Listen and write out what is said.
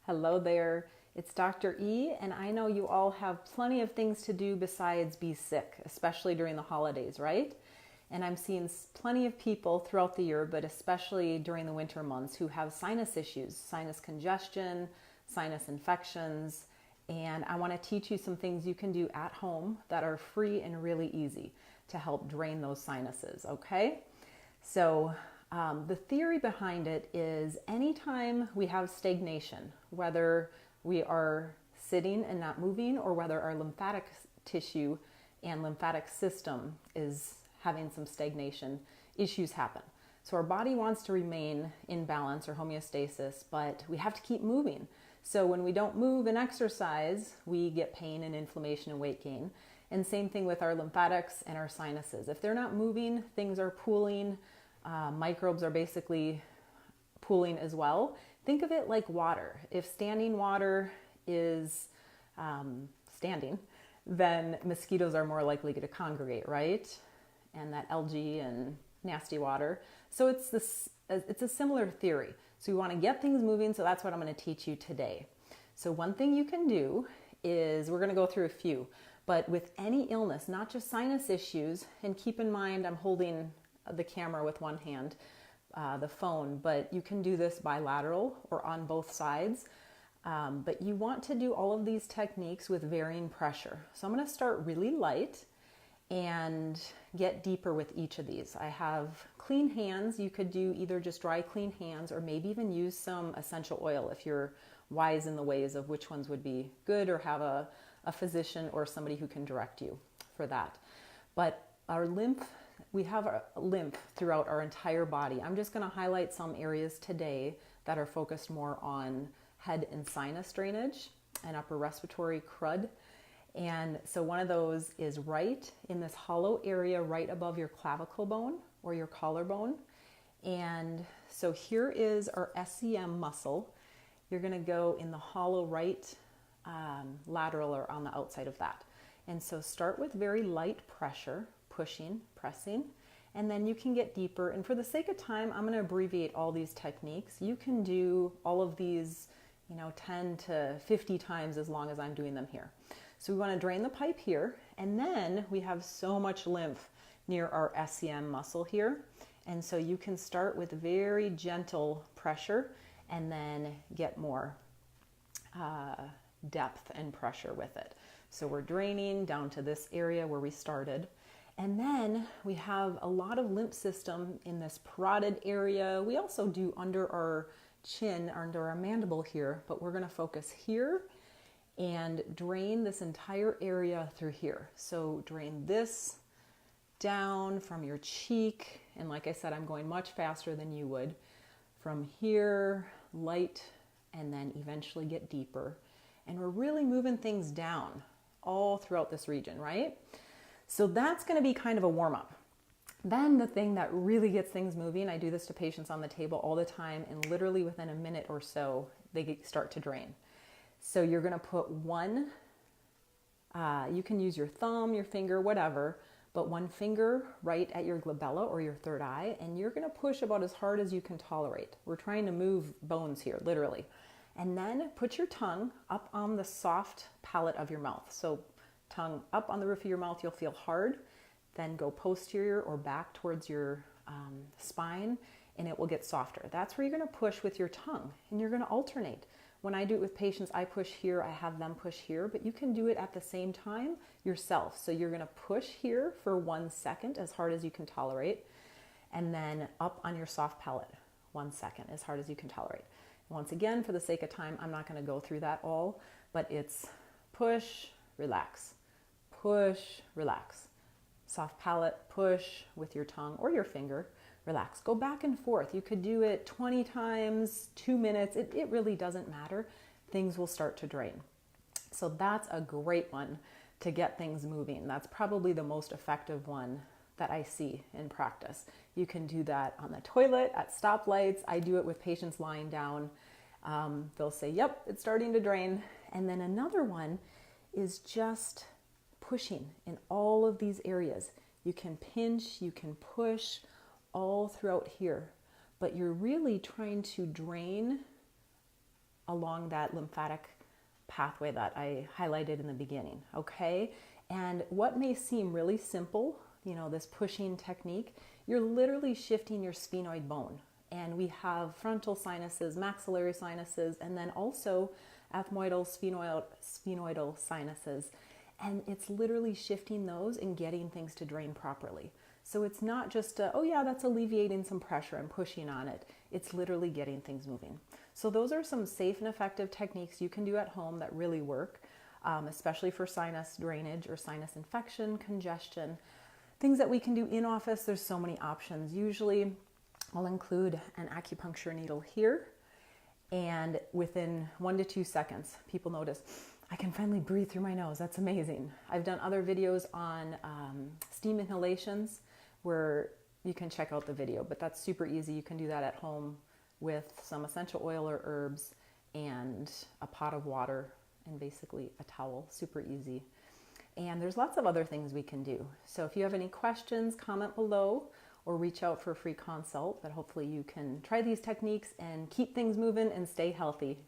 Hello there, it's Dr. E, and I know you all have plenty of things to do besides be sick, especially during the holidays, right? And I'm seeing plenty of people throughout the year, but especially during the winter months, who have sinus issues, sinus congestion, sinus infections, and I want to teach you some things you can do at home that are free and really easy to help drain those sinuses, okay? So the theory behind it is anytime we have stagnation, whether we are sitting and not moving or whether our lymphatic tissue and lymphatic system is having some stagnation, issues happen. So our body wants to remain in balance or homeostasis, but we have to keep moving. So when we don't move and exercise, we get pain and inflammation and weight gain. And same thing with our lymphatics and our sinuses. If they're not moving, things are pooling. Microbes are basically pooling as well. Think of it like water. If standing water is standing, then mosquitoes are more likely to congregate, right? And that algae and nasty water. So it's a similar theory. So we want to get things moving, so that's what I'm going to teach you today. So one thing you can do is, we're going to go through a few, but with any illness, not just sinus issues, and keep in mind I'm holding the camera with one hand, the phone, but you can do this bilateral or on both sides. But you want to do all of these techniques with varying pressure. So I'm going to start really light and get deeper with each of these. I have clean hands. You could do either just dry clean hands or maybe even use some essential oil if you're wise in the ways of which ones would be good, or have a physician or somebody who can direct you for that. But our lymph, we have a lymph throughout our entire body. I'm just going to highlight some areas today that are focused more on head and sinus drainage and upper respiratory crud. And so one of those is right in this hollow area right above your clavicle bone or your collarbone. And so here is our SCM muscle. You're going to go in the hollow right lateral or on the outside of that. And so start with very light pressure, pushing, pressing, and then you can get deeper. And for the sake of time, I'm going to abbreviate all these techniques. You can do all of these, 10 to 50 times as long as I'm doing them here. So we want to drain the pipe here, and then we have so much lymph near our SCM muscle here. And so you can start with very gentle pressure and then get more depth and pressure with it. So we're draining down to this area where we started. And then we have a lot of lymph system in this parotid area. We also do under our chin, under our mandible here, but we're going to focus here and drain this entire area through here. So drain this down from your cheek. And like I said, I'm going much faster than you would. From here, light, and then eventually get deeper. And we're really moving things down all throughout this region, right? So that's going to be kind of a warm-up. Then the thing that really gets things moving, I do this to patients on the table all the time, and literally within a minute or so, they start to drain. So you're going to put one, you can use your thumb, your finger, whatever, but one finger right at your glabella or your third eye, and you're going to push about as hard as you can tolerate. We're trying to move bones here, literally. And then put your tongue up on the soft palate of your mouth. So tongue up on the roof of your mouth, you'll feel hard. Then go posterior or back towards your spine, and it will get softer. That's where you're going to push with your tongue, and you're going to alternate. When I do it with patients, I push here, I have them push here, but you can do it at the same time yourself. So you're going to push here for 1 second, as hard as you can tolerate, and then up on your soft palate, 1 second, as hard as you can tolerate. Once again, for the sake of time, I'm not going to go through that all, but it's push, relax, push, relax. Soft palate, push with your tongue or your finger, relax. Go back and forth. You could do it 20 times, 2 minutes. It really doesn't matter. Things will start to drain. So that's a great one to get things moving. That's probably the most effective one that I see in practice. You can do that on the toilet, at stoplights. I do it with patients lying down. They'll say, yep, it's starting to drain. And then another one is just pushing in all of these areas. You can pinch, you can push all throughout here, but you're really trying to drain along that lymphatic pathway that I highlighted in the beginning, okay? And what may seem really simple, this pushing technique, you're literally shifting your sphenoid bone. And we have frontal sinuses, maxillary sinuses, and then also ethmoidal, sphenoidal sinuses. And it's literally shifting those and getting things to drain properly. So it's not just, that's alleviating some pressure and pushing on it. It's literally getting things moving. So those are some safe and effective techniques you can do at home that really work, especially for sinus drainage or sinus infection, congestion. Things that we can do in office, there's so many options. Usually I'll include an acupuncture needle here, and within 1 to 2 seconds, people notice, I can finally breathe through my nose. That's amazing. I've done other videos on steam inhalations where you can check out the video, but that's super easy. You can do that at home with some essential oil or herbs and a pot of water and basically a towel. Super easy. And there's lots of other things we can do. So if you have any questions, comment below or reach out for a free consult, but hopefully you can try these techniques and keep things moving and stay healthy.